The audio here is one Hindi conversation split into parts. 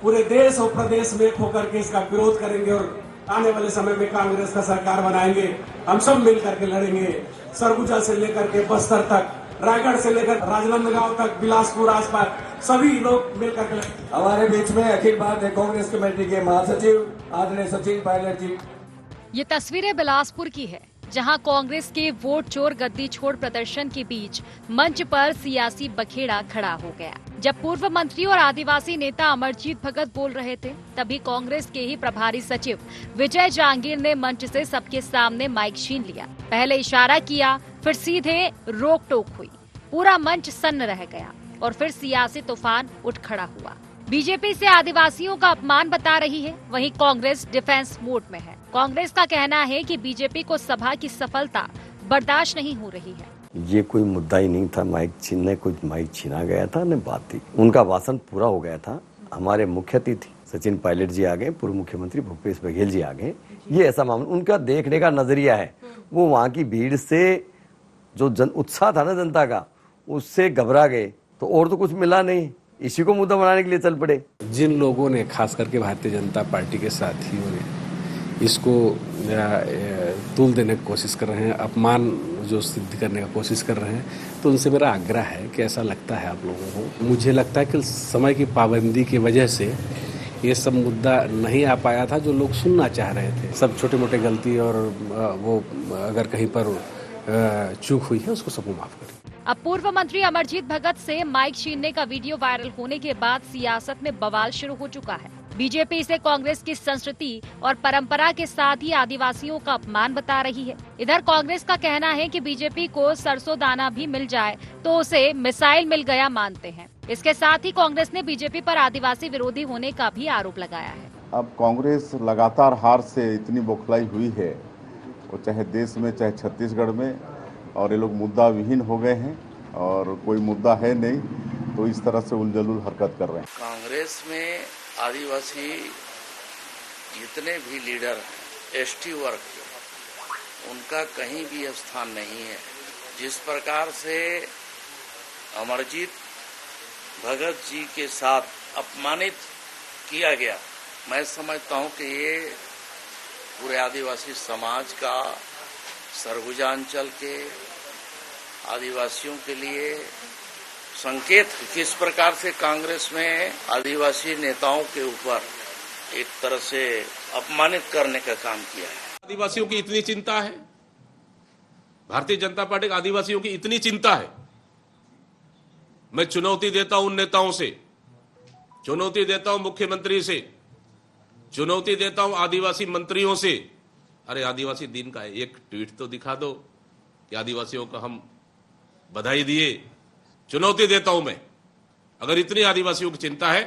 पूरे देश और प्रदेश में एक होकर के इसका विरोध करेंगे और आने वाले समय में कांग्रेस का सरकार बनाएंगे। हम सब मिल करके लड़ेंगे, सरगुजा से लेकर के बस्तर तक, रायगढ़ से लेकर राजनांदगांव तक, बिलासपुर आसपास सभी लोग मिलकर के लड़ेंगे। हमारे बीच में अखिल भारतीय कांग्रेस कमेटी के महासचिव आदरणीय सचिन पायलट जी। ये तस्वीरें बिलासपुर की है, जहां कांग्रेस के वोट चोर गद्दी छोड़ प्रदर्शन के बीच मंच पर सियासी बखेड़ा खड़ा हो गया। जब पूर्व मंत्री और आदिवासी नेता अमरजीत भगत बोल रहे थे, तभी कांग्रेस के ही प्रभारी सचिव विजय जांगीर ने मंच से सबके सामने माइक छीन लिया। पहले इशारा किया, फिर सीधे रोक टोक हुई। पूरा मंच सन्न रह गया और फिर सियासी तूफान उठ खड़ा हुआ। बीजेपी से आदिवासियों का अपमान बता रही है, वहीं कांग्रेस डिफेंस मोड में है। कांग्रेस का कहना है कि बीजेपी को सभा की सफलता बर्दाश्त नहीं हो रही है। ये कोई मुद्दा ही नहीं था, माइक छीनने को माइक छीना गया था न बात थी। उनका भाषण पूरा हो गया था। हमारे मुख्य अतिथि सचिन पायलट जी आ गए, पूर्व मुख्यमंत्री भूपेश बघेल जी आ गए। ये ऐसा मामला, उनका देखने का नजरिया है, वो वहाँ की भीड़ से जो उत्साह था ना जनता का, उससे घबरा गए। तो और तो कुछ मिला नहीं, इसी को मुद्दा बनाने के लिए चल पड़े। जिन लोगों ने, खास करके भारतीय जनता पार्टी के साथियों ने इसको तूल देने की कोशिश कर रहे हैं, अपमान जो सिद्ध करने का कोशिश कर रहे हैं, तो उनसे मेरा आग्रह है कि ऐसा लगता है आप लोगों को, मुझे लगता है कि समय की पाबंदी की वजह से ये सब मुद्दा नहीं आ पाया था जो लोग सुनना चाह रहे थे। सब छोटे मोटे गलती और वो अगर कहीं पर चूक हुई है उसको सबको माफ करें। अब पूर्व मंत्री अमरजीत भगत से माइक छीनने का वीडियो वायरल होने के बाद सियासत में बवाल शुरू हो चुका है। बीजेपी इसे कांग्रेस की संस्कृति और परंपरा के साथ ही आदिवासियों का अपमान बता रही है। इधर कांग्रेस का कहना है कि बीजेपी को सरसों दाना भी मिल जाए तो उसे मिसाइल मिल गया मानते हैं। इसके साथ ही कांग्रेस ने बीजेपी पर आदिवासी विरोधी होने का भी आरोप लगाया है। अब कांग्रेस लगातार हार से इतनी बौखलाई हुई है, वो चाहे देश में चाहे छत्तीसगढ़ में, और ये लोग मुद्दा विहीन हो गए हैं और कोई मुद्दा है नहीं, तो इस तरह से उलझुल हरकत कर रहे हैं। कांग्रेस में आदिवासी जितने भी लीडर हैं, एसटी वर्ग के, उनका कहीं भी स्थान नहीं है। जिस प्रकार से अमरजीत भगत जी के साथ अपमानित किया गया, मैं समझता हूं कि ये पूरे आदिवासी समाज का, सरगुजा अंचल के आदिवासियों के लिए संकेत किस प्रकार से कांग्रेस में आदिवासी नेताओं के ऊपर एक तरह से अपमानित करने का काम किया है। आदिवासियों की इतनी चिंता है, भारतीय जनता पार्टी का आदिवासियों की इतनी चिंता है। मैं चुनौती देता हूं उन नेताओं से, चुनौती देता हूं मुख्यमंत्री से, चुनौती देता हूं आदिवासी मंत्रियों से। अरे आदिवासी दिन का एक ट्वीट तो दिखा दो कि आदिवासियों को हम बधाई दिए। चुनौती देता हूं मैं, अगर इतनी आदिवासियों की चिंता है,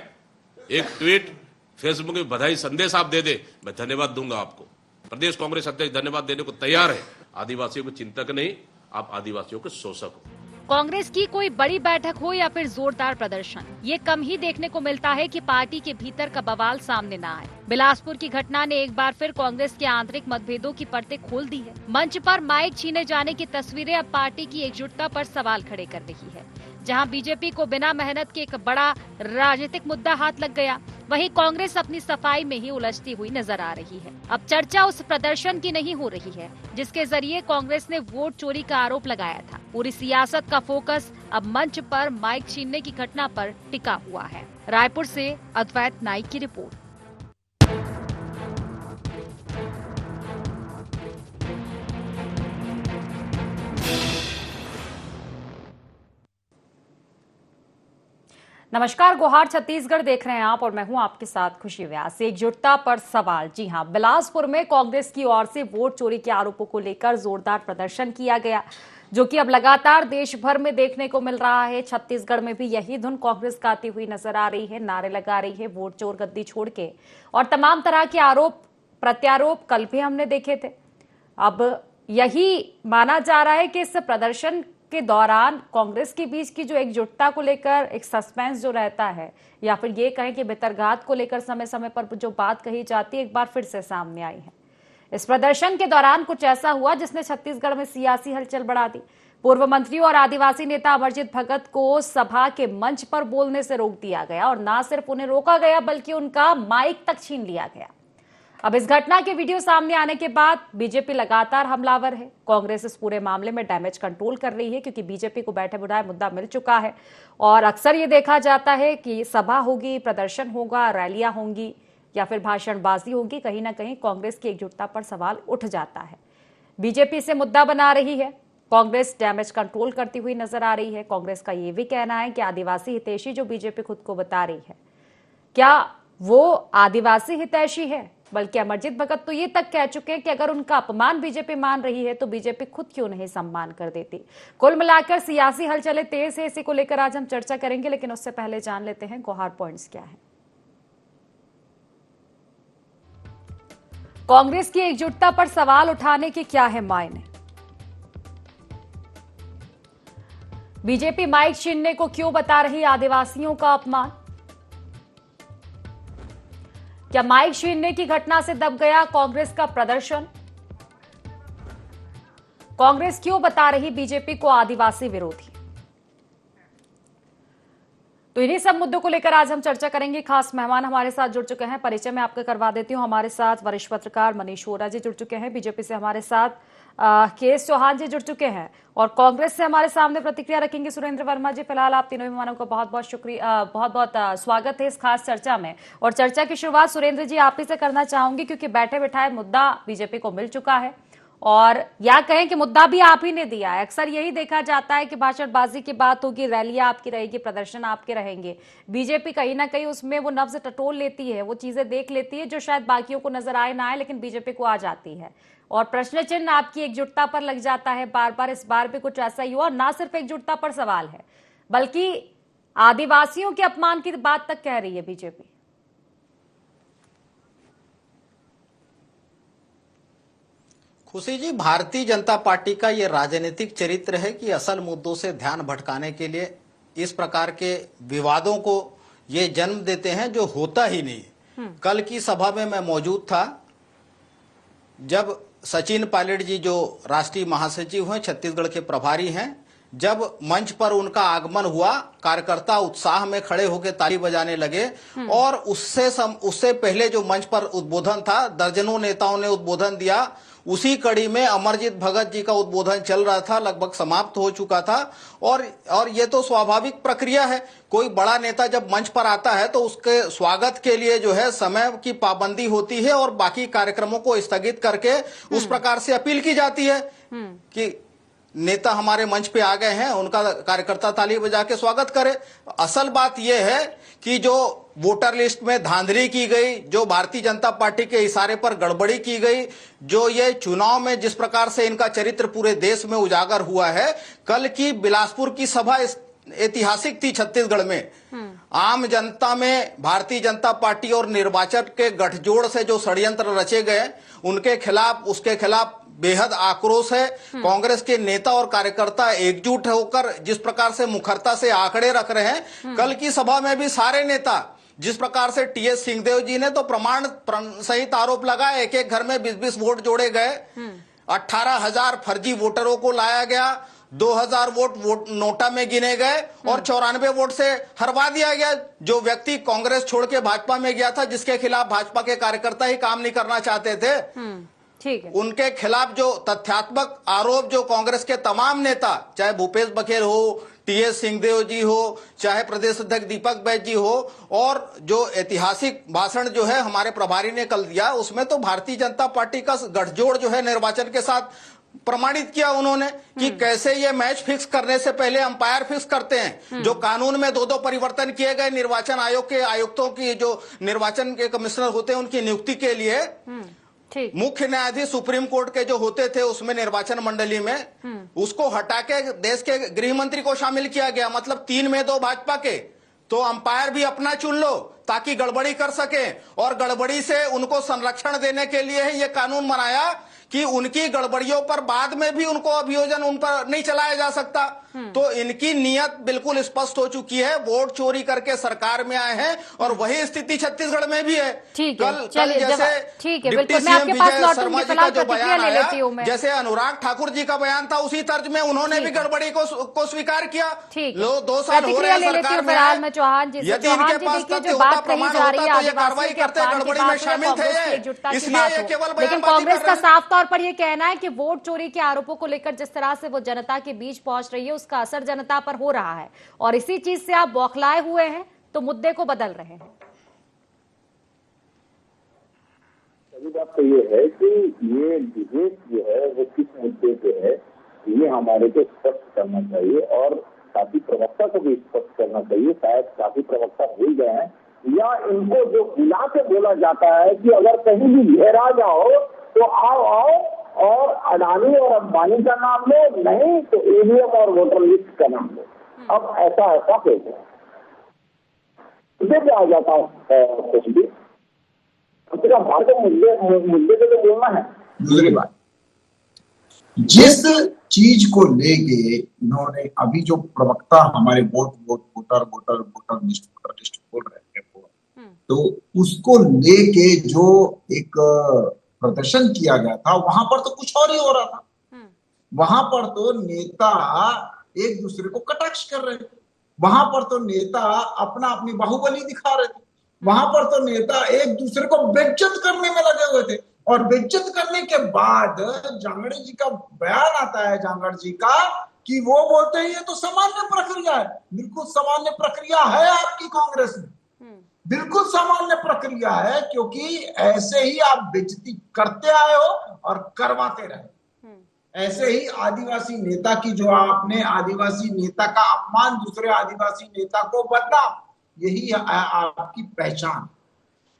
एक ट्वीट, फेसबुक में बधाई संदेश आप दे दे, मैं धन्यवाद दूंगा आपको। प्रदेश कांग्रेस अध्यक्ष धन्यवाद देने को तैयार है। आदिवासियों को चिंतक नहीं, आप आदिवासियों के शोषक हो। कांग्रेस की कोई बड़ी बैठक हो या फिर जोरदार प्रदर्शन, ये कम ही देखने को मिलता है कि पार्टी के भीतर का बवाल सामने न आए। बिलासपुर की घटना ने एक बार फिर कांग्रेस के आंतरिक मतभेदों की परतें खोल दी है। मंच पर माइक छीने जाने की तस्वीरें अब पार्टी की एकजुटता पर सवाल खड़े कर रही है। जहां बीजेपी को बिना मेहनत के एक बड़ा राजनीतिक मुद्दा हाथ लग गया, वहीं कांग्रेस अपनी सफाई में ही उलझती हुई नजर आ रही है। अब चर्चा उस प्रदर्शन की नहीं हो रही है जिसके जरिए कांग्रेस ने वोट चोरी का आरोप लगाया था। पूरी सियासत का फोकस अब मंच पर माइक छीनने की घटना पर टिका हुआ है। रायपुर से अद्वैत नाइक की रिपोर्ट। नमस्कार, गुहार छत्तीसगढ़ देख रहे हैं आप और मैं हूं आपके साथ खुशी व्यास। एकजुटता पर सवाल। जी हां, बिलासपुर में कांग्रेस की ओर से वोट चोरी के आरोपों को लेकर जोरदार प्रदर्शन किया गया, जो कि अब लगातार देश भर में देखने को मिल रहा है। छत्तीसगढ़ में भी यही धुन कांग्रेस गाती हुई नजर आ रही है, नारे लगा रही है वोट चोर गद्दी छोड़ के, और तमाम तरह के आरोप प्रत्यारोप कल भी हमने देखे थे। अब यही माना जा रहा है कि इस प्रदर्शन के दौरान कांग्रेस के बीच की जो एकजुटता को लेकर एक सस्पेंस जो रहता है, या फिर ये कहें कि भितरघात को लेकर समय समय पर जो बात कही जाती है, एक बार फिर से सामने आई है। इस प्रदर्शन के दौरान कुछ ऐसा हुआ जिसने छत्तीसगढ़ में सियासी हलचल बढ़ा दी। पूर्व मंत्री और आदिवासी नेता अमरजीत भगत को सभा के मंच पर बोलने से रोक दिया गया और न सिर्फ उन्हें रोका गया बल्कि उनका माइक तक छीन लिया गया। अब इस घटना के वीडियो सामने आने के बाद बीजेपी लगातार हमलावर है। कांग्रेस इस पूरे मामले में डैमेज कंट्रोल कर रही है क्योंकि बीजेपी को बैठे बिठाए मुद्दा मिल चुका है और अक्सर ये देखा जाता है कि सभा होगी, प्रदर्शन होगा, रैलियां होंगी या फिर भाषणबाजी होगी, कहीं ना कहीं कांग्रेस की एकजुटता पर सवाल उठ जाता है। बीजेपी से मुद्दा बना रही है, कांग्रेस डैमेज कंट्रोल करती हुई नजर आ रही है। कांग्रेस का यह भी कहना है कि आदिवासी हितैषी जो बीजेपी खुद को बता रही है, क्या वो आदिवासी हितैषी है? बल्कि अमरजीत भगत तो ये तक कह चुके हैं कि अगर उनका अपमान बीजेपी मान रही है तो बीजेपी खुद क्यों नहीं सम्मान कर देती। कुल मिलाकर सियासी हलचलें तेज है, इसी को लेकर आज हम चर्चा करेंगे, लेकिन उससे पहले जान लेते हैं गौहार पॉइंट्स क्या है। कांग्रेस की एकजुटता पर सवाल उठाने के क्या है मायने? बीजेपी माइक छीनने को क्यों बता रही आदिवासियों का अपमान? क्या माइक छीनने की घटना से दब गया कांग्रेस का प्रदर्शन? कांग्रेस क्यों बता रही बीजेपी को आदिवासी विरोधी? तो इन्हीं सब मुद्दों को लेकर आज हम चर्चा करेंगे। खास मेहमान हमारे साथ जुड़ चुके हैं, परिचय में आपको करवा देती हूं। हमारे साथ वरिष्ठ पत्रकार मनीष वोरा जी जुड़ चुके हैं, बीजेपी से हमारे साथ के चौहान जी जुड़ चुके हैं और कांग्रेस से हमारे सामने प्रतिक्रिया रखेंगे सुरेंद्र वर्मा जी। फिलहाल आप तीनों मेहमानों का बहुत बहुत शुक्रिया, बहुत बहुत स्वागत है इस खास चर्चा में। और चर्चा की शुरुआत सुरेंद्र जी आप ही से करना चाहूंगी क्योंकि बैठे बिठाए मुद्दा बीजेपी को मिल चुका है और या कहें कि मुद्दा भी आप ही ने दिया है। अक्सर यही देखा जाता है कि भाषणबाजी की बात होगी, रैलियां आपकी रहेगी, प्रदर्शन आपके रहेंगे। बीजेपी कहीं ना कहीं उसमें वो नब्ज टटोल लेती है, वो चीजें देख लेती है जो शायद बाकियों को नजर आए ना आए, लेकिन बीजेपी को आ जाती है और प्रश्न चिन्ह आपकी एकजुटता पर लग जाता है बार बार। इस बार भी कुछ ऐसा ही हुआ, ना सिर्फ एकजुटता पर सवाल है बल्कि आदिवासियों के अपमान की बात तक कह रही है बीजेपी। खुशी जी, भारतीय जनता पार्टी का ये राजनीतिक चरित्र है कि असल मुद्दों से ध्यान भटकाने के लिए इस प्रकार के विवादों को ये जन्म देते हैं जो होता ही नहीं। कल की सभा में मैं मौजूद था जब सचिन पायलट जी जो राष्ट्रीय महासचिव हैं, छत्तीसगढ़ के प्रभारी हैं, जब मंच पर उनका आगमन हुआ, कार्यकर्ता उत्साह में खड़े होकर ताली बजाने लगे और उससे पहले जो मंच पर उद्बोधन था, दर्जनों नेताओं ने उद्बोधन दिया। उसी कड़ी में अमरजीत भगत जी का उद्बोधन चल रहा था, लगभग समाप्त हो चुका था और ये तो स्वाभाविक प्रक्रिया है। कोई बड़ा नेता जब मंच पर आता है तो उसके स्वागत के लिए जो है समय की पाबंदी होती है और बाकी कार्यक्रमों को स्थगित करके उस प्रकार से अपील की जाती है कि नेता हमारे मंच पे आ गए हैं, उनका कार्यकर्ता ताली बजा के स्वागत करे। असल बात यह है कि जो वोटर लिस्ट में धांधली की गई, जो भारतीय जनता पार्टी के इशारे पर गड़बड़ी की गई, जो ये चुनाव में जिस प्रकार से इनका चरित्र पूरे देश में उजागर हुआ है, कल की बिलासपुर की सभा ऐतिहासिक थी छत्तीसगढ़ में। आम जनता में भारतीय जनता पार्टी और निर्वाचन के गठजोड़ से जो षड्यंत्र रचे गए उसके खिलाफ बेहद आक्रोश है। कांग्रेस के नेता और कार्यकर्ता एकजुट होकर जिस प्रकार से मुखरता से आंकड़े रख रहे हैं, कल की सभा में भी सारे नेता जिस प्रकार से टीएस सिंहदेव जी ने तो प्रमाण सहित आरोप लगाया, एक एक घर में 20-20 वोट जोड़े गए, 18,000 फर्जी वोटरों को लाया गया, 2,000 वोट नोटा में गिने गए और 94 वोट से हरवा दिया गया। जो व्यक्ति कांग्रेस छोड़ के भाजपा में गया था, जिसके खिलाफ भाजपा के कार्यकर्ता ही काम नहीं करना चाहते थे, ठीक है, उनके खिलाफ जो तथ्यात्मक आरोप जो कांग्रेस के तमाम नेता, चाहे भूपेश बघेल हो, टीएस सिंहदेव जी हो, चाहे प्रदेश अध्यक्ष दीपक बैज जी हो, और जो ऐतिहासिक भाषण जो है हमारे प्रभारी ने कल दिया, उसमें तो भारतीय जनता पार्टी का गठजोड़ जो है निर्वाचन के साथ प्रमाणित किया उन्होंने कि कैसे ये मैच फिक्स करने से पहले अंपायर फिक्स करते हैं। जो कानून में 2-2 परिवर्तन किए गए निर्वाचन आयोग के आयुक्तों की, जो निर्वाचन के कमिश्नर होते हैं उनकी नियुक्ति के लिए, मुख्य न्यायाधीश सुप्रीम कोर्ट के जो होते थे उसमें निर्वाचन मंडली में, उसको हटा के देश के गृह मंत्री को शामिल किया गया। मतलब 3 में 2 भाजपा के, तो अंपायर भी अपना चुन लो ताकि गड़बड़ी कर सके, और गड़बड़ी से उनको संरक्षण देने के लिए ये कानून बनाया कि उनकी गड़बड़ियों पर बाद में भी उनको अभियोजन उन पर नहीं चलाया जा सकता। तो इनकी नीयत बिल्कुल स्पष्ट हो चुकी है, वोट चोरी करके सरकार में आए हैं और वही स्थिति छत्तीसगढ़ में भी है। ठीक है, कल चलिए, जैसे ठीक है, डिप्टी बिल्कुल, मैं आपके सीएम पास विजय लौटूंगी, शर्मा जी फिलहाल का जो प्रतिक्रिया बयान ले लेती हूं आया, मैं। जैसे अनुराग ठाकुर जी का बयान था, उसी तर्ज में उन्होंने भी गड़बड़ी को स्वीकार किया। ठीक लो 2 साल हो रहे हैं सरकार में, फिलहाल मैं चौहान जी से। यदि चौहान इनके जी, पास देखिए तथ्य जो होता, बात कही प्रमाण जा रही है होता तो ये आदिवासियों कार्रवाई के करते, अपमान की गड़बड़ी में बात हो या शामिल थे कांग्रेस की ये, एकजुटता की इसलिए बात ये हो, केवल लेकिन बयानबाजी कांग्रेस कर का रहे हैं। साफ तौर पर यह कहना है कि वोट चोरी के आरोपों को लेकर जिस तरह से वो जनता के बीच पहुंच रही है उसका असर जनता पर हो रहा है और इसी चीज से आप बौखलाए हुए हैं तो मुद्दे को बदल रहे हैं। पहली बात तो ये है कि ये विधेयक जो है वो किस मुद्दे पे है, ये हमारे को स्पष्ट करना चाहिए और काफी प्रवक्ता को भी स्पष्ट करना चाहिए। शायद काफी प्रवक्ता भूल गए हैं या इनको जो बुला के बोला जाता है कि अगर कहीं भी घेरा जाओ तो आओ और अडानी और अंबानी का नाम लो, नहीं तो ईवीएम और वोटर लिस्ट का नाम लो। अब ऐसा हो गया, मुद्दे पे आ जाता है कुछ भी भारत मुद्दे पे तो बोलना है। दूसरी बात, जिस चीज को लेके इन्होंने अभी जो प्रवक्ता हमारे वोटर लिस्ट बोल रहे थे, तो उसको लेके जो एक प्रदर्शन किया गया था वहां पर तो कुछ और ही हो रहा था। वहां पर तो नेता एक दूसरे को कटाक्ष कर रहे थे, वहां पर तो नेता अपनी बाहुबली दिखा रहे थे, वहां पर तो नेता एक दूसरे को बेइज्जत करने में लगे हुए थे। और बेइज्जत करने के बाद जांगड़ जी का बयान आता है, जांगड़ जी का, कि वो बोलते हैं ये तो सामान्य प्रक्रिया है। बिल्कुल सामान्य प्रक्रिया है आपकी कांग्रेस में, बिल्कुल सामान्य प्रक्रिया है, क्योंकि ऐसे ही आप बेइज्जती करते आए हो और करवाते रहे। ऐसे ही आदिवासी नेता की जो आपने आदिवासी नेता का अपमान, दूसरे आदिवासी नेता को बदनाम, यही आपकी पहचान,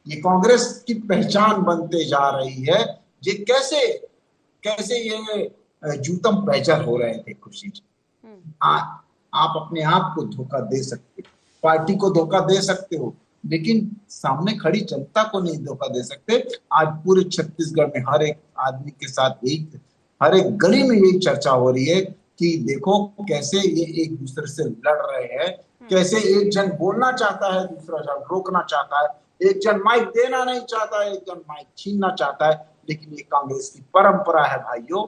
ये कांग्रेस की पहचान बनते जा रही है। ये कैसे ये जूतम पैचर हो रहे थे खुशी जी। आप अपने आप को धोखा दे सकते हो, पार्टी को धोखा दे सकते हो, लेकिन सामने खड़ी जनता को नहीं धोखा दे सकते। आज पूरे छत्तीसगढ़ में हर एक आदमी के साथ हर एक गली में यही चर्चा हो रही है कि देखो कैसे ये एक दूसरे से लड़ रहे हैं, कैसे एक जन बोलना चाहता है, दूसरा जन रोकना चाहता है, एक जन माइक देना नहीं चाहता है, एक जन माइक छीनना चाहता है। लेकिन ये कांग्रेस की परंपरा है भाइयों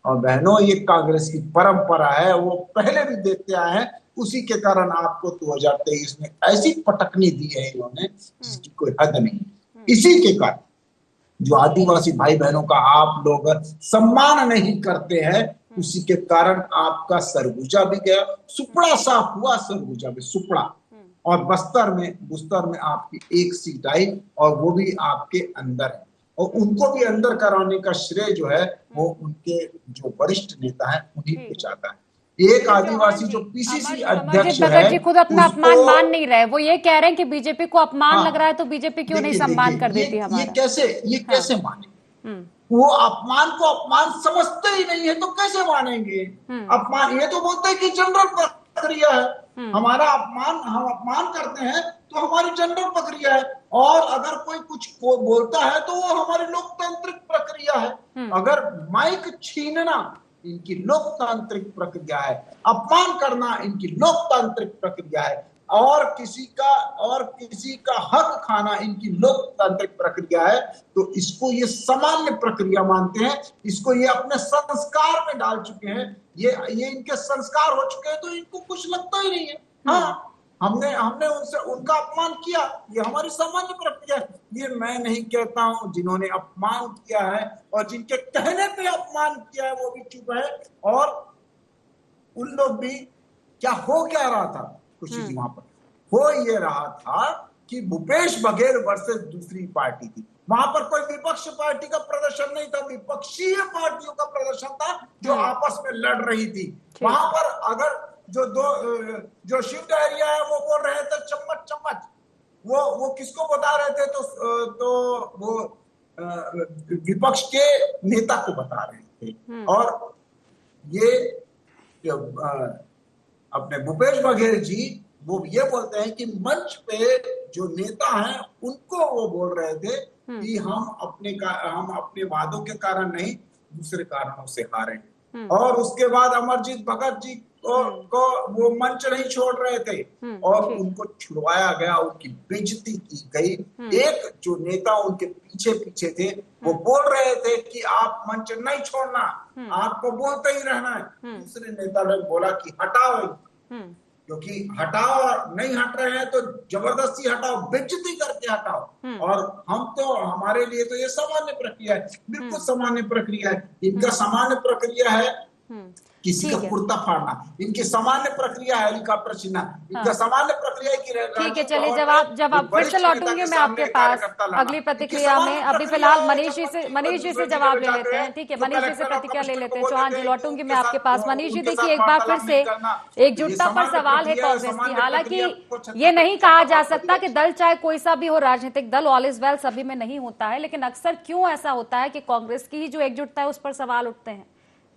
और बहनों, ये कांग्रेस की परंपरा है, वो पहले भी देखते आए हैं। उसी के कारण आपको 2023 में ऐसी पटकनी दी है इन्होंने जिसकी कोई हद नहीं। इसी के कारण जो आदिवासी भाई बहनों का आप लोग सम्मान नहीं करते हैं, उसी के कारण आपका सरगुजा भी गया, सुपड़ा साफ हुआ सरगुजा में, सुपड़ा। और बस्तर में आपकी एक सीट आई और वो भी आपके अंदर है, और उनको भी अंदर कराने का श्रेय जो है वो उनके जो वरिष्ठ नेता है उन्हीं को जाता है। एक आदिवासी जो पीसीसी अध्यक्ष है, जी खुद अपना अपमान मान नहीं रहे, वो ये कह रहे हैं कि बीजेपी को अपमान लग रहा है तो बीजेपी क्यों नहीं सम्मान कर देती हमारा। ये कैसे माने? वो अपमान को अपमान समझते ही नहीं है तो कैसे मानेंगे? अपमान ये तो बोलते हैं कि जनरल प्रक्रिया है, हमारा अपमान, हम अपमान करते हैं तो हमारी जनरल प्रक्रिया है, और अगर कोई कुछ बोलता है तो वो हमारी लोकतांत्रिक प्रक्रिया है। अगर माइक छीनना इनकी लोकतांत्रिक प्रक्रिया है, अपमान करना इनकी लोकतांत्रिक प्रक्रिया है, और किसी का हक खाना इनकी लोकतांत्रिक प्रक्रिया है, तो इसको ये सामान्य प्रक्रिया मानते हैं, इसको ये अपने संस्कार में डाल चुके हैं, ये इनके संस्कार हो चुके हैं, तो इनको कुछ लगता ही नहीं है। हाँ, हमने उनसे उनका अपमान किया, ये हमारी सामान्य प्रक्रिया है। ये मैं नहीं कहता हूं, जिन्होंने अपमान किया है और जिनके कहने पे अपमान किया है वो भी चुप है। और उन लोग भी क्या रहा था खुशी जी, वहां पर हो ये रहा था कि भूपेश बघेल वर्सेस दूसरी पार्टी थी। वहां पर कोई विपक्ष पार्टी का प्रदर्शन नहीं था, विपक्षीय पार्टियों का प्रदर्शन था जो आपस में लड़ रही थी। वहां पर अगर जो शिव डहरिया है वो बोल रहे थे चम्मच, वो किसको बता रहे थे? तो वो विपक्ष के नेता को बता रहे थे। और ये अपने भूपेश बघेल जी वो ये बोलते हैं कि मंच पे जो नेता हैं उनको वो बोल रहे थे कि हम अपने वादों के कारण नहीं, दूसरे कारणों से हारे। और उसके बाद अमरजीत भगत जी को वो मंच नहीं छोड़ रहे थे और उनको छुड़वाया गया, उनकी बेइज्जती की गई। एक जो नेता उनके पीछे पीछे थे वो बोल रहे थे कि आप मंच नहीं छोड़ना, आपको बोलते ही रहना है। दूसरे नेता ने बोला कि हटाओ, क्योंकि हटाओ, नहीं हट रहे हैं तो जबरदस्ती हटाओ, बेइज्जती करके हटाओ। और हम तो, हमारे लिए तो ये सामान्य प्रक्रिया है, बिल्कुल सामान्य प्रक्रिया है। इनका सामान्य प्रक्रिया है किसी का कुर्ता फाड़ना, इनकी सामान्य प्रक्रिया है हेलीकॉप्टर छीनना, इनका सामान्य प्रक्रिया है कि ठीक है, चलिए जवाब फिर से लौटूंगी मैं आपके पास अगली प्रतिक्रिया में। अभी फिलहाल मनीष जी से जवाब ले लेते हैं। ठीक है, मनीष जी से प्रतिक्रिया ले लेते हैं। चौहान जी, लौटूंगी मैं आपके पास। मनीष जी, देखिए, एक बार फिर से एकजुटता पर सवाल है कांग्रेस की। हालांकि ये नहीं कहा जा सकता कि दल चाहे कोई सा भी हो, राजनीतिक दल, ऑल इज वेल सभी में नहीं होता है, लेकिन अक्सर क्यों ऐसा होता है कि कांग्रेस की ही जो एकजुटता है उस पर सवाल उठते हैं।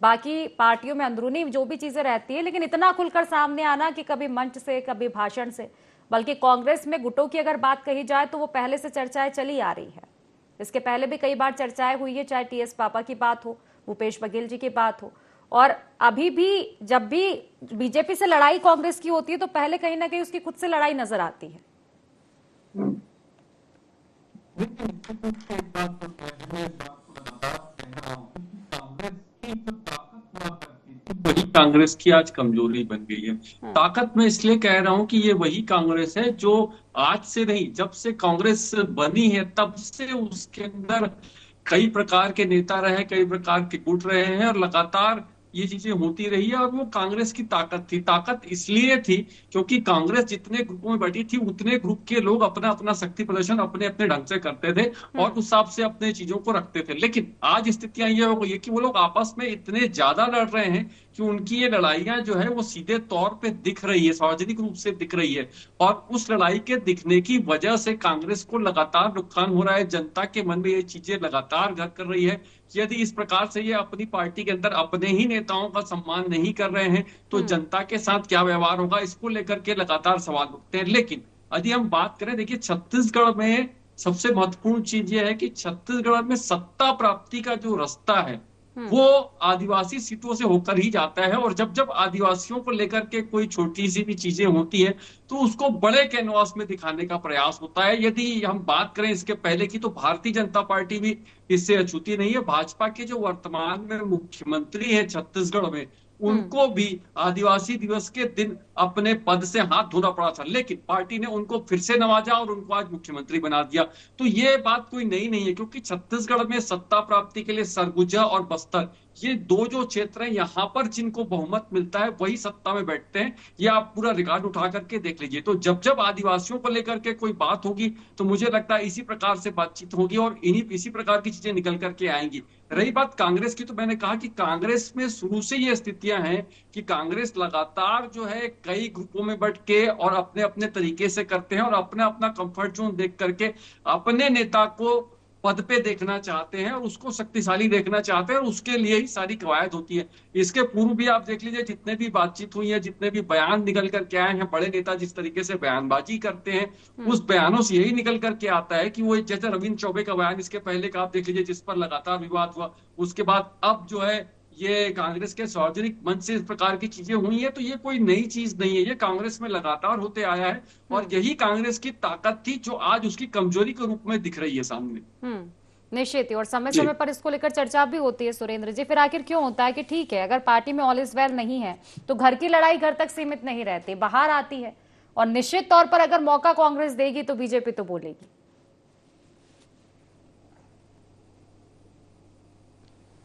बाकी पार्टियों में अंदरूनी जो भी चीजें रहती है, लेकिन इतना खुलकर सामने आना कि कभी मंच से, कभी भाषण से, बल्कि कांग्रेस में गुटों की अगर बात कही जाए तो वो पहले से चर्चाएं चली आ रही है। इसके पहले भी कई बार चर्चाएं हुई है, चाहे टीएस पापा की बात हो, भूपेश बघेल जी की बात हो, और अभी भी जब भी बीजेपी से लड़ाई कांग्रेस की होती है तो पहले कहीं ना कहीं उसकी खुद से लड़ाई नजर आती है। वही कांग्रेस की आज कमजोरी बन गई है। ताकत मैं इसलिए कह रहा हूं कि ये वही कांग्रेस है जो आज से नहीं, जब से कांग्रेस बनी है तब से उसके अंदर कई प्रकार के नेता रहे, कई प्रकार के गुट रहे हैं और लगातार ये चीजें होती रही है। और वो कांग्रेस की ताकत थी। ताकत इसलिए थी क्योंकि कांग्रेस जितने ग्रुपों में बैठी थी उतने ग्रुप के लोग अपना अपना शक्ति प्रदर्शन अपने अपने ढंग से करते थे और उस हिसाब से अपने चीजों को रखते थे। लेकिन आज स्थितियां ये हो गई है कि वो लोग आपस में इतने ज्यादा लड़ रहे हैं कि उनकी ये लड़ाइयां जो है वो सीधे तौर पे दिख रही है, सार्वजनिक रूप से दिख रही है। और उस लड़ाई के दिखने की वजह से कांग्रेस को लगातार नुकसान हो रहा है। जनता के मन में ये चीजें लगातार घर कर रही है। यदि इस प्रकार से ये अपनी पार्टी के अंदर अपने ही नेताओं का सम्मान नहीं कर रहे हैं तो जनता के साथ क्या व्यवहार होगा, इसको लेकर के लगातार सवाल उठते हैं। लेकिन यदि हम बात करें, देखिए, छत्तीसगढ़ में सबसे महत्वपूर्ण चीज ये है कि छत्तीसगढ़ में सत्ता प्राप्ति का जो रास्ता है वो आदिवासी सीटों से होकर ही जाता है। और जब जब आदिवासियों को लेकर के कोई छोटी सी भी चीजें होती है तो उसको बड़े कैनवास में दिखाने का प्रयास होता है। यदि हम बात करें इसके पहले की, तो भारतीय जनता पार्टी भी इससे अछूती नहीं है। भाजपा के जो वर्तमान में मुख्यमंत्री है छत्तीसगढ़ में, उनको भी आदिवासी दिवस के दिन अपने पद से हाथ धोना पड़ा था, लेकिन पार्टी ने उनको फिर से नवाजा और उनको आज मुख्यमंत्री बना दिया। तो ये बात कोई नई नहीं है, क्योंकि छत्तीसगढ़ में सत्ता प्राप्ति के लिए सरगुजा और बस्तर, ये दो जो क्षेत्र हैं, यहाँ पर जिनको बहुमत मिलता है वही सत्ता में बैठते हैं। ये आप पूरा रिकॉर्ड उठा करके देख लीजिए। तो जब जब आदिवासियों को लेकर के कोई बात होगी तो मुझे लगता है इसी प्रकार से बातचीत होगी और इसी प्रकार की चीजें निकल करके आएंगी। रही बात कांग्रेस की, तो मैंने कहा कि कांग्रेस में शुरू से ये स्थितियां हैं कि कांग्रेस लगातार जो है कई ग्रुपों में बैठ के और अपने अपने तरीके से करते हैं और अपना अपना कंफर्ट जोन देख करके अपने नेता को पद पे देखना चाहते हैं और उसको शक्तिशाली देखना चाहते हैं और उसके लिए ही सारी कवायद होती है। इसके पूर्व भी आप देख लीजिए, जितने भी बातचीत हुई है, जितने भी बयान निकल करके आए हैं, बड़े नेता जिस तरीके से बयानबाजी करते हैं, उस बयानों से यही निकल करके आता है कि वो, जैसे रविंद्र चौबे का बयान इसके पहले का आप देख लीजिए, जिस पर लगातार विवाद हुआ, उसके बाद अब जो है ये कांग्रेस के सार्वजनिक मंच से इस प्रकार की चीजें हुई है। तो ये कोई नई चीज नहीं है, ये कांग्रेस में लगातार होते आया है और यही कांग्रेस की ताकत थी जो आज उसकी कमजोरी के रूप में दिख रही है सामने। निश्चित ही, और समय समय पर इसको लेकर चर्चा भी होती है। सुरेंद्र जी, फिर आखिर क्यों होता है कि ठीक है, अगर पार्टी में ऑल इज वेल नहीं है तो घर की लड़ाई घर तक सीमित नहीं रहती, बाहर आती है, और निश्चित तौर पर अगर मौका कांग्रेस देगी तो बीजेपी तो बोलेगी।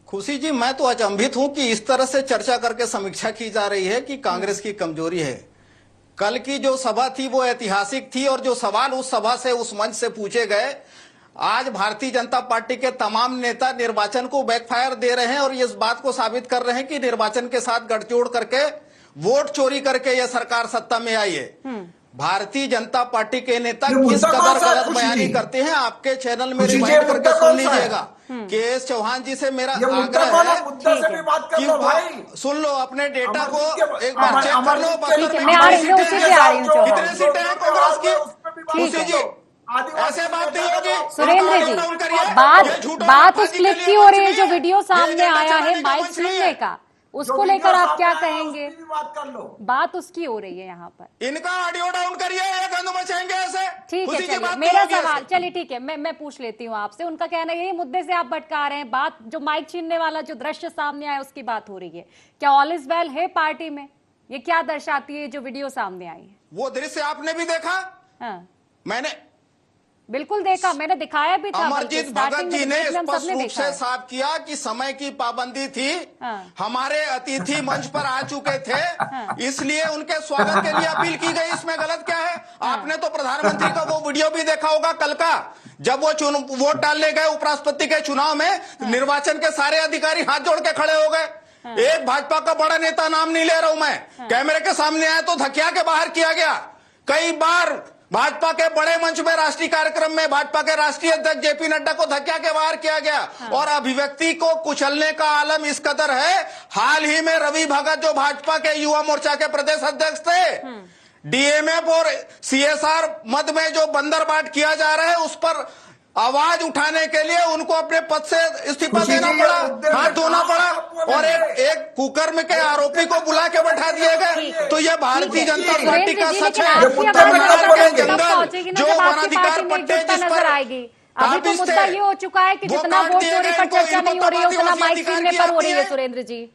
खुशी जी, मैं तो अचंभित हूं कि इस तरह से चर्चा करके समीक्षा की जा रही है कि कांग्रेस की कमजोरी है। कल की जो सभा थी वो ऐतिहासिक थी और जो सवाल उस सभा से, उस मंच से पूछे गए, आज भारतीय जनता पार्टी के तमाम नेता निर्वाचन को बैकफायर दे रहे हैं और इस बात को साबित कर रहे हैं कि निर्वाचन के साथ गठजोड़ करके, वोट चोरी करके यह सरकार सत्ता में आई है। भारतीय जनता पार्टी के नेता किस कदर गलत बयानी करते हैं, आपके चैनल में रिमाइंड करके सुन लीजिएगा। के.एस. चौहान जी से मेरा आग्रह है कि सुन लो, अपने डेटा को एक बार चेक कर लो। कितने सीटें हैं कांग्रेस की? खुशी जी, ऐसे बात नहीं होगी। सुरेंद्र जी, बात उस क्लिप की हो रही है जो वीडियो सामने आया है माइक छीनने का, उसको लेकर आप क्या कहेंगे? बात उसकी हो रही है यहाँ पर। इनका ऑडियो डाउन करिए, ये गंद मचाएंगे ऐसे। ठीक है, खुशी की चलिए बात मेरा नहीं होगी सवाल, ऐसे। चलिए ठीक है, मैं पूछ लेती हूँ आपसे। उनका कहना यही मुद्दे से आप भटका रहे हैं, बात जो माइक छीनने वाला जो दृश्य सामने आया उसकी बात हो रही है। क्या ऑल इज वेल है पार्टी में? ये क्या दर्शाती है जो वीडियो सामने आई है? वो दृश्य आपने भी देखा? हाँ, मैंने बिल्कुल देखा, मैंने दिखाया भी था। अमरजीत भगत जी ने स्पष्ट रूप से साफ किया कि समय की पाबंदी थी। हमारे अतिथि मंच पर आ चुके थे, इसलिए उनके स्वागत के लिए अपील की गई। इसमें गलत क्या है? आपने तो प्रधानमंत्री का वो वीडियो भी देखा होगा कल का, जब वो वोट डालने गए उपराष्ट्रपति के चुनाव में, निर्वाचन के सारे अधिकारी हाथ जोड़ के खड़े हो गए। एक भाजपा का बड़ा नेता, नाम नहीं ले रहा हूं मैं, कैमरे के सामने आया तो धकिया के बाहर किया गया। कई बार भाजपा के बड़े मंच में राष्ट्रीय कार्यक्रम में भाजपा के राष्ट्रीय अध्यक्ष जेपी नड्डा को धक्का के बाहर किया गया। और अभिव्यक्ति को कुचलने का आलम इस कदर है, हाल ही में रवि भगत जो भाजपा के युवा मोर्चा के प्रदेश अध्यक्ष थे, डीएमएफ और सीएसआर मद में जो बंदरबाट किया जा रहा है उस पर आवाज उठाने के लिए उनको अपने पद से इस्तीफा देना पड़ा, हाथ धोना पड़ा, और एक कुकर्म के आरोपी को बुला के बैठा दिए गए। तो ये भारतीय जनता पार्टी का सच है। जंगल जो वनाधिकार पट्टे जिस पर अभी तो मुद्दा ये हो चुका है कि जितना वोट चोरी पर चर्चा नहीं हो रही है उतना माइक छीनने पर हो रही है। सुरेंद्र जी,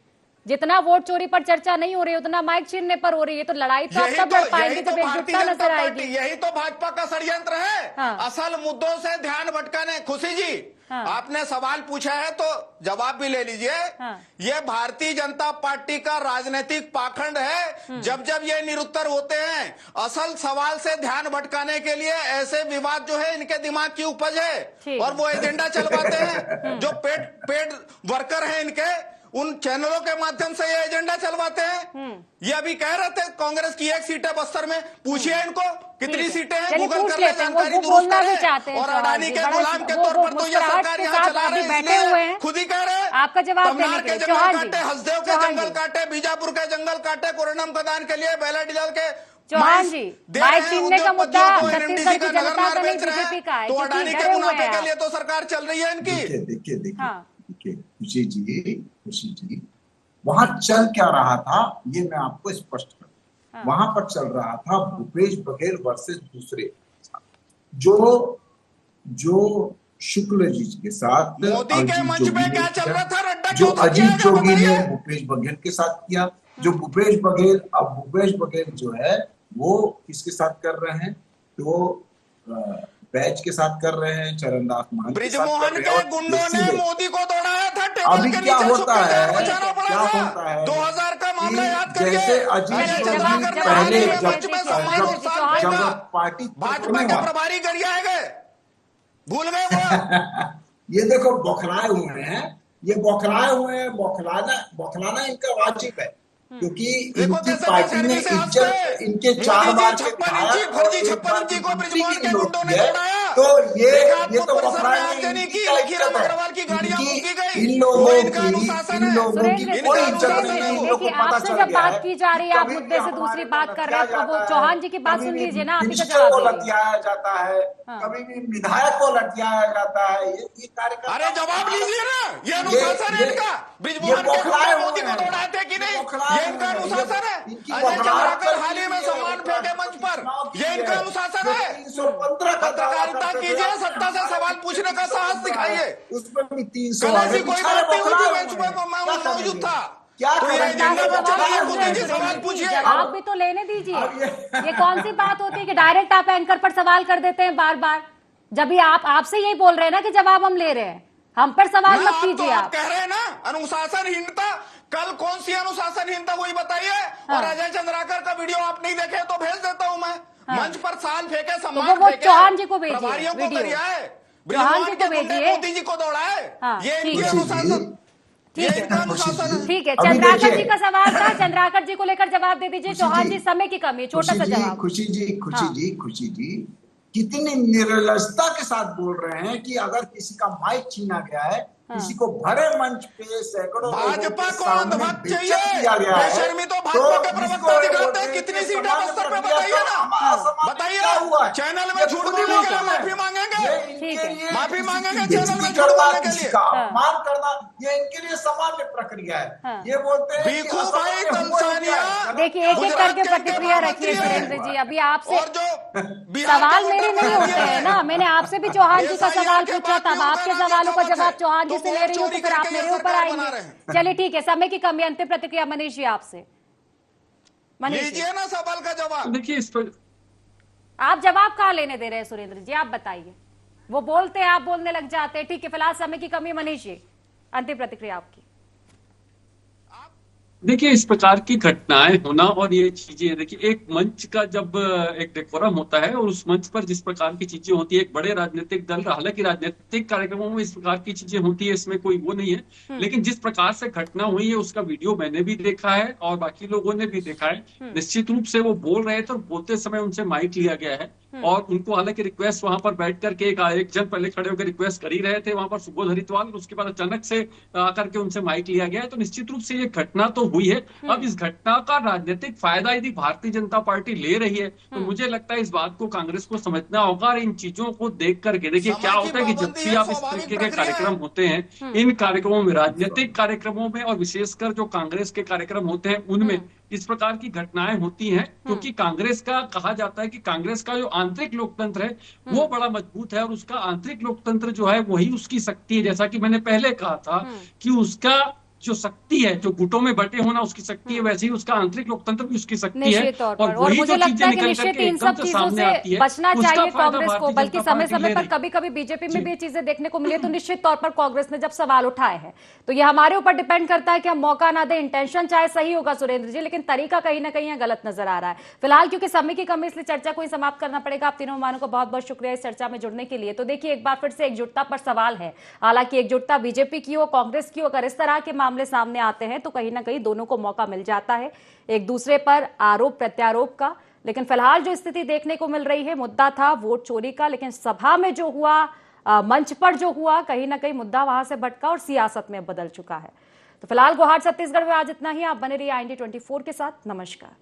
जितना वोट चोरी पर चर्चा नहीं हो रही है उतना माइक छीनने पर हो रही है। तो लड़ाई तो आप तब लड़ पाएंगे जब एकजुटता नजर आएगी। यही तो भाजपा का षड्यंत्र है। हाँ। असल मुद्दों से ध्यान भटकाने। खुशी जी, हाँ। आपने सवाल पूछा है तो जवाब भी ले लीजिए। हाँ। ये भारतीय जनता पार्टी का राजनीतिक पाखंड है। जब जब ये निरुत्तर होते हैं, असल सवाल से ध्यान भटकाने के लिए ऐसे विवाद जो है इनके दिमाग की उपज है, और वो एजेंडा चलवाते हैं। जो पेड वर्कर है इनके, उन चैनलों के माध्यम से ये एजेंडा चलवाते हैं। ये अभी कह रहे थे कांग्रेस की 1 सीट है बस्तर में, पूछिए इनको कितनी सीटें हैं, गूगल कर ले, जानकारी दुरुस्त करें। और अडानी के गुलाम के तौर पर तो ये सरकार यहाँ चला रहे हैं, खुद ही कह रहे हैं। आपका जवाब तमनार के जंगल काटे, हसदेव के जंगल काटे, बीजापुर के जंगल काटे, कोरोना खदान के लिए बैलेट डाल के चौहान जी, माइक छीनने का मुद्दा छत्तीसगढ़ की जनता का नहीं, बीजेपी का है। तो अडानी के मुनाफे के लिए तो सरकार चल रही है इनकी। देखिए खुशी जी, वहां चल क्या रहा था ये मैं आपको स्पष्ट करूं। वहां पर चल रहा था भूपेश बघेल वर्सेस दूसरे, जो शुक्ल जी के साथ मोदी के मंच पे क्या चल रहा था, रड्डा जो अजीत जोगी ने भूपेश बघेल के साथ किया, जो भूपेश बघेल जो है वो किसके साथ कर रहे हैं, तो बैच के साथ कर रहे हैं, चरणदास महंत ब्रिजमोहन के गुंडों ने मोदी को दौड़ाया था अभी क्या होता है 2000 का मामला याद करिए। जैसे अजीत जोगी पहले जब पार्टी भाजपा के प्रभारी गरियाए गए, भूल गए वो। ये देखो बौखलाए हुए हैं, बौखलाना इनका वाजिब है, क्योंकि इनकी पार्टी ने इज्जत इनके 4 बार के फर्जी 56 इंची को ब्रिजमोहन के गुंडों ने तोड़ाया। तो ये तो राजधानी की लखीराम अग्रवाल की गाड़ियां फूंकी गई। इन लोगों की कोई इज्जत नहीं है। इन लोगों को पता चल जब बात की जा रही है, आप मुद्दे से दूसरी बात कर रहे हैं, वो चौहान जी की बात सुन लीजिए ना, आप इसका जवाब दीजिए। लतियाया जाता है, कभी भी विधायक को लतियाया जाता है, ये कार्यक्रम। अरे जवाब लीजिए ना, ये अनुशासन है इनका। ब्रिजमोहन के गुंडे मोदी को दौड़ाए थे कि नहीं, ये इनका अनुशासन है। अजय चंद्राकर हाल ही में सम्मान फेंके मंच पर, ये इनका अनुशासन है। 315 पत्रकारिता कीजिए, सत्ता से सवाल पूछने का साहस दिखाइए। उसमें भी 300 ऐसी कोई बात नहीं हुई, मंच पर मैं मौजूद था। सवाल पूछिए, आप भी तो लेने दीजिए। ये कौन सी बात होती है कि डायरेक्ट आप एंकर पर सवाल कर देते हैं बार बार, जब भी आपसे यही बोल रहे हैं ना कि जवाब हम ले रहे हैं, हम पर सवाल मत कीजिए। आप कह रहे हैं ना अनुशासनहीनता, कल कौन सी अनुशासनहीनता वही बताइए। और अजय चंद्राकर का वीडियो आप नहीं देखे तो भेज देता हूँ मैं। मंच पर साल फेंके, सम्मान वो चौहान जी को भेजिए प्रभारियों को वीडियो, करिए, चौहान जी को भेजिए, मोदी जी को दौड़ाए। ये इनकी अनुशासन, ठीक है। चंद्राकर जी का सवाल था, चंद्राकर जी को लेकर जवाब दे दीजिए। चौहान जी, समय की कमी, छोटा सा जवाब। खुशी जी कितनी निर्लजता के साथ बोल रहे हैं कि अगर किसी का माइक छीना गया है, किसी को भरे मंच पे सैकड़ों भाजपा को अंधभक्त चाहिए, बेशर्मी तो भाजपा के प्रवक्ता दिखाते हैं कितनी सीटें बस्तर पे, बताइए ना, बताइए। चैनल में झूठ बोलने के लिए माफी मांगेंगे, माफी मांगेंगे चैनल में झूठ बोलने के लिए। अपमान करना ये इनके लिए सामान्य प्रक्रिया है। ये बोलते हैं भीखू भाई तंसानिया। देखिए एक एक करके प्रतिक्रिया रखिए सुरेंद्र जी। अभी आपसे सवाल मेरे नहीं होते हैं ना, मैंने आपसे भी चौहान जी का सवाल पूछा था, आपके सवालों का जवाब चौहान जी से ले रही हूँ, तो फिर आप मेरे ऊपर आएंगे। चलिए ठीक है, समय की कमी। अंतिम प्रतिक्रिया मनीष जी आपसे। मनीष जी ना सवाल का जवाब। देखिए इस पर आप जवाब कहाँ लेने दे रहे हैं सुरेंद्र जी, आप बताइए। वो बोलते हैं, आप बोलने लग जाते हैं। ठीक है, फिलहाल समय की कमी। मनीष जी अंतिम प्रतिक्रिया आपकी। देखिए इस प्रकार की घटनाएं होना और ये चीजें, देखिए एक मंच का जब एक डेकोरम होता है और उस मंच पर जिस प्रकार की चीजें होती है, एक बड़े राजनीतिक दल, हालांकि राजनीतिक कार्यक्रमों में इस प्रकार की चीजें होती है, इसमें कोई वो नहीं है, लेकिन जिस प्रकार से घटना हुई है उसका वीडियो मैंने भी देखा है और बाकी लोगों ने भी देखा है। निश्चित रूप से वो बोल रहे थे और बोलते समय उनसे माइक लिया गया है और उनको हालांकि रिक्वेस्ट वहां पर बैठ करके एक जन पहले खड़े होकर रिक्वेस्ट कर ही रहे थे वहां पर सुबोध हरिद्वार, उसके बाद अचानक से आकर के उनसे माइक लिया गया है। तो निश्चित रूप से ये घटना तो हुई है। अब इस घटना का राजनीतिक फायदा यदि भारतीय जनता पार्टी ले रही है तो मुझे लगता है इस बात को कांग्रेस को समझना होगा और इन चीजों को देख करके, देखिए क्या होता है कि जब भी आप इस तरीके के कार्यक्रम होते हैं, इन कार्यक्रमों में, राजनीतिक कार्यक्रमों में और विशेषकर जो कांग्रेस के कार्यक्रम होते हैं उनमें इस प्रकार की घटनाएं होती हैं, क्योंकि कांग्रेस का कहा जाता है कि कांग्रेस का जो आंतरिक लोकतंत्र है वो बड़ा मजबूत है और उसका आंतरिक लोकतंत्र जो है वही उसकी शक्ति है। जैसा कि मैंने पहले कहा था कि उसका जो शक्ति है, जो गुटों में बटे होना उसकी शक्ति है, वैसे ही उसका आंतरिक लोकतंत्र भी उसकी शक्ति है। और वही मुझे लगता है कि निश्चित इन सब चीजों से बचना चाहिए कांग्रेस को, बल्कि समय समय पर कभी कभी बीजेपी में भी ये चीजें देखने को मिले तो निश्चित तौर पर कांग्रेस ने जब सवाल उठाए हैं तो ये हमारे ऊपर डिपेंड करता है कि हम मौका ना दें। इंटेंशन चाहे सही होगा सुरेंद्र जी, लेकिन तरीका कहीं ना कहीं गलत नजर आ रहा है। फिलहाल क्योंकि समय की कमी इसलिए चर्चा को ही समाप्त करना पड़ेगा। आप तीनों मेहमानों को बहुत बहुत शुक्रिया इस चर्चा में जुड़ने के लिए। तो देखिए एक बार फिर से एकजुटता पर सवाल है, हालांकि एकजुटता बीजेपी की हो, कांग्रेस की हो, अगर इस तरह के मामले सामने आते हैं तो कहीं ना कहीं दोनों को मौका मिल जाता है एक दूसरे पर आरोप प्रत्यारोप का। लेकिन फिलहाल जो स्थिति देखने को मिल रही है, मुद्दा था वोट चोरी का, लेकिन सभा में जो हुआ, मंच पर जो हुआ, कहीं ना कहीं मुद्दा वहां से भटका और सियासत में बदल चुका है। तो फिलहाल गुवाहाटी छत्तीसगढ़ में आज इतना ही। आप बने रहिए IND 24 के साथ। नमस्कार।